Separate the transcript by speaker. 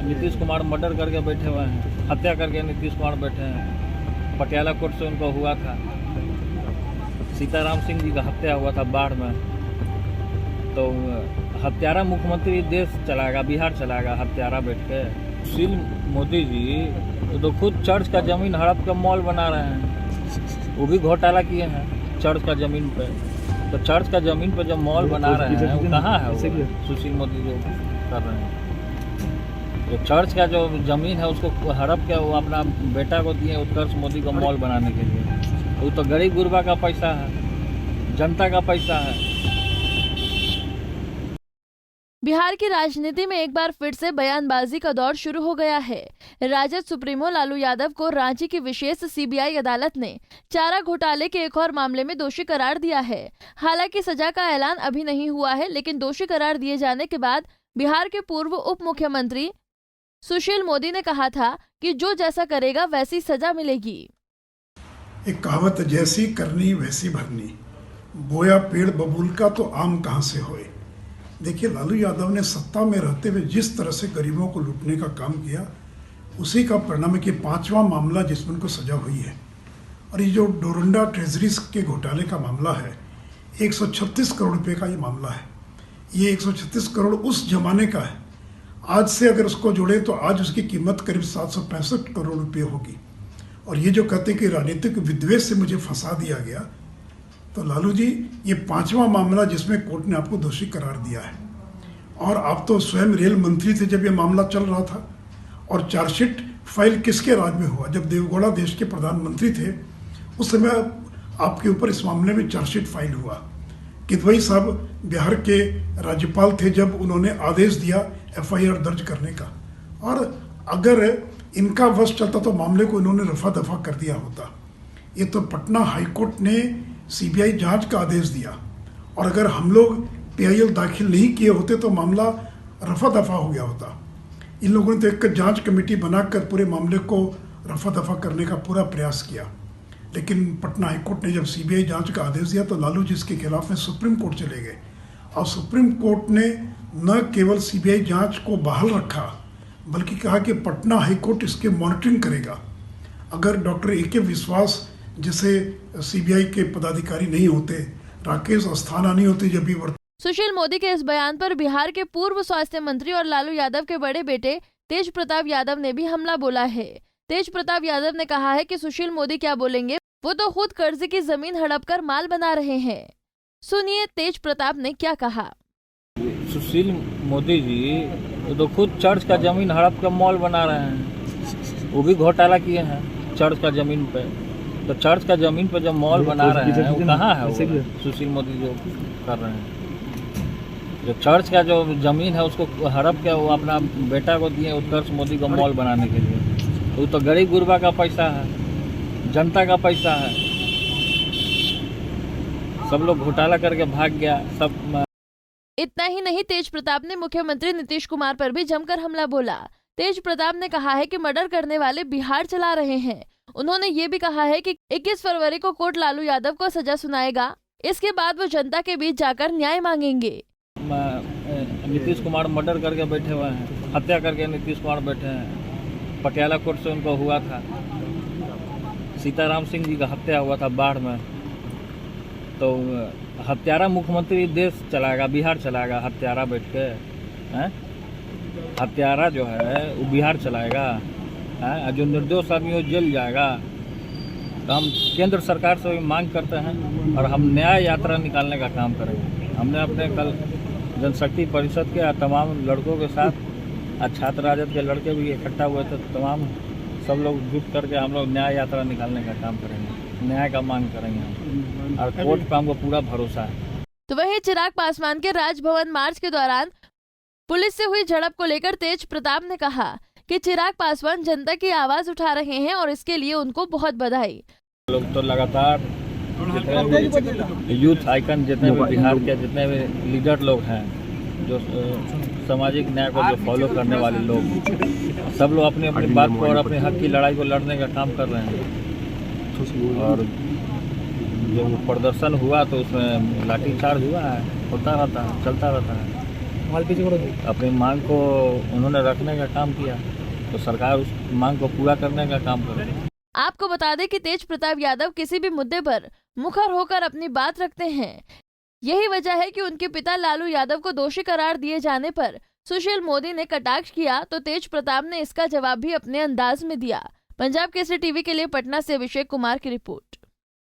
Speaker 1: Nitish Kumar murder करके बैठे हुए हैं, हत्या करके नीतीश कुमार बैठे हैं। पटियाला कोर्ट से उनको हुआ था, सीताराम सिंह जी का हत्या हुआ था बाढ़ में। तो हत्यारा मुख्यमंत्री देश चलाएगा, बिहार चलाएगा हत्यारा बैठ के। सुशील मोदी जी तो खुद चर्च का जमीन हड़प के मॉल बना रहे हैं, वो भी घोटाला किए हैं चर्च का जमीन पे। तो चर्च का जमीन पे जो मॉल बना रहे हैं वो कहाँ है? वो सुशील मोदी जो कर रहे हैं, जो चर्च का जो जमीन है उसको हड़प के वो अपना बेटा को दिए उत्कर्ष मोदी को मॉल बनाने के लिए। वो तो गरीब गुरबा का पैसा है, जनता का पैसा है।
Speaker 2: बिहार की राजनीति में एक बार फिर से बयानबाजी का दौर शुरू हो गया है। राजद सुप्रीमो लालू यादव को रांची की विशेष सीबीआई अदालत ने चारा घोटाले के एक और मामले में दोषी करार दिया है। हालांकि सजा का ऐलान अभी नहीं हुआ है, लेकिन दोषी करार दिए जाने के बाद बिहार के पूर्व उप मुख्यमंत्री सुशील मोदी ने कहा था कि जो जैसा करेगा वैसी सजा मिलेगी।
Speaker 3: एक कहावत, जैसी करनी वैसी भरनी, बोया पेड़ बबूल का तो आम कहाँ से होए। देखिए, लालू यादव ने सत्ता में रहते हुए जिस तरह से गरीबों को लूटने का काम किया, उसी का परिणाम है कि 5वां मामला जिसमें उनको सजा हुई है। और ये जो डोरंडा ट्रेजरीज के घोटाले का मामला है, 136 करोड़ रुपए का ये मामला है। ये 136 करोड़ उस जमाने का है। आज से अगर उसको जोड़े तो आज उसकी कीमत करीब 765 करोड़ रुपये होगी। और ये जो कहते हैं कि राजनीतिक विद्वेष से मुझे फंसा दिया गया, तो लालू जी, ये 5वां मामला जिसमें कोर्ट ने आपको दोषी करार दिया है। और आप तो स्वयं रेल मंत्री थे जब ये मामला चल रहा था। और चार्जशीट फाइल किसके राज में हुआ? जब देवगौड़ा देश के प्रधानमंत्री थे उस समय आपके ऊपर इस मामले में चार्जशीट फाइल हुआ। किदवई साहब बिहार के राज्यपाल थे जब उन्होंने आदेश दिया FIR दर्ज करने का। और अगर इनका वश चलता तो मामले को इन्होंने रफा दफा कर दिया होता। ये तो पटना हाईकोर्ट ने CBI जांच का आदेश दिया, और अगर हम लोग PIL दाखिल नहीं किए होते तो मामला रफा दफा हो गया होता। इन लोगों ने तो एक जांच कमेटी बनाकर पूरे मामले को रफा दफा करने का पूरा प्रयास किया। लेकिन पटना हाईकोर्ट ने जब CBI जांच का आदेश दिया तो लालू जी इसके खिलाफ में सुप्रीम कोर्ट चले गए। और सुप्रीम कोर्ट ने न केवल CBI जांच को बहाल रखा, बल्कि कहा कि पटना हाईकोर्ट इसके मॉनिटरिंग करेगा। अगर डॉक्टर AK विश्वास जैसे CBI के पदाधिकारी नहीं होते, राकेश अस्थाना नहीं होते जब भी
Speaker 2: सुशील मोदी के इस बयान पर बिहार के पूर्व स्वास्थ्य मंत्री और लालू यादव के बड़े बेटे तेज प्रताप यादव ने भी हमला बोला है। तेज प्रताप यादव ने कहा है कि सुशील मोदी क्या बोलेंगे, वो तो खुद कर्ज की जमीन हड़प कर माल बना रहे हैं। सुनिए तेज प्रताप ने क्या कहा।
Speaker 1: सुशील मोदी जी तो खुद चर्च का जमीन हड़प के मॉल बना रहे हैं, वो भी घोटाला किए हैं चर्च का जमीन पे। तो चर्च का जमीन पे जो मॉल बना रहे हैं वो कहाँ है? वो सुशील मोदी जो कर रहे हैं, जो चर्च का जो जमीन है उसको हड़प के वो अपना बेटा को दिए उत्कर्ष मोदी को मॉल बनाने के लिए। वो तो गरीब गुरबा का पैसा है, जनता का पैसा है। सब लोग घोटाला करके भाग गया सब।
Speaker 2: इतना ही नहीं, तेज प्रताप ने मुख्यमंत्री नीतीश कुमार पर भी जमकर हमला बोला। तेज प्रताप ने कहा है कि मर्डर करने वाले बिहार चला रहे हैं। उन्होंने ये भी कहा है कि 21 फरवरी को कोर्ट लालू यादव को सजा सुनाएगा, इसके बाद वो जनता के बीच जाकर न्याय मांगेंगे।
Speaker 1: नीतीश कुमार मर्डर करके बैठे हुए हैं, हत्या करके नीतीश कुमार बैठे हैं। पटियाला कोर्ट से उनको हुआ था, सीताराम सिंह जी का हत्या हुआ था बाढ़ में। तो हत्यारा मुख्यमंत्री देश चलाएगा, बिहार चलाएगा हत्यारा बैठ के हैं। हत्यारा जो है वो बिहार चलाएगा है, जो निर्दोष आदमी वो जेल जाएगा। तो हम केंद्र सरकार से भी मांग करते हैं और हम न्याय यात्रा निकालने का काम करेंगे। हमने अपने कल जनशक्ति परिषद के तमाम लड़कों के साथ छात्र राजद के लड़के भी इकट्ठा हुए थे, तमाम सब लोग जुट करके हम लोग न्याय यात्रा निकालने का काम करेंगे, न्याय का मांग करेंगे हम, और कोर्ट पर हमको पूरा भरोसा है।
Speaker 2: तो वहीं चिराग पासवान के राजभवन मार्च के दौरान पुलिस से हुई झड़प को लेकर तेज प्रताप ने कहा कि चिराग पासवान जनता की आवाज उठा रहे हैं और इसके लिए उनको बहुत बधाई।
Speaker 1: लोग तो लगातार यूथ आइकन जितने भी बिहार के जितने भी लीडर लोग हैं, जो सामाजिक न्याय को जो फॉलो करने वाले लोग, सब लोग अपनी अपनी बात को और अपने हक की लड़ाई को लड़ने का काम कर रहे हैं। और जो प्रदर्शन हुआ तो उसमें लाठीचार्ज हुआ है, होता रहता है, चलता रहता है। अपनी मांग को उन्होंने रखने का काम किया, तो सरकार उस मांग को पूरा करने का काम करे।
Speaker 2: आपको बता दें कि तेज प्रताप यादव किसी भी मुद्दे पर मुखर होकर अपनी बात रखते हैं। यही वजह है कि उनके पिता लालू यादव को दोषी करार दिए जाने पर सुशील मोदी ने कटाक्ष किया, तो तेज प्रताप ने इसका जवाब भी अपने अंदाज में दिया। पंजाब केसरी टीवी के लिए पटना से अभिषेक कुमार की रिपोर्ट।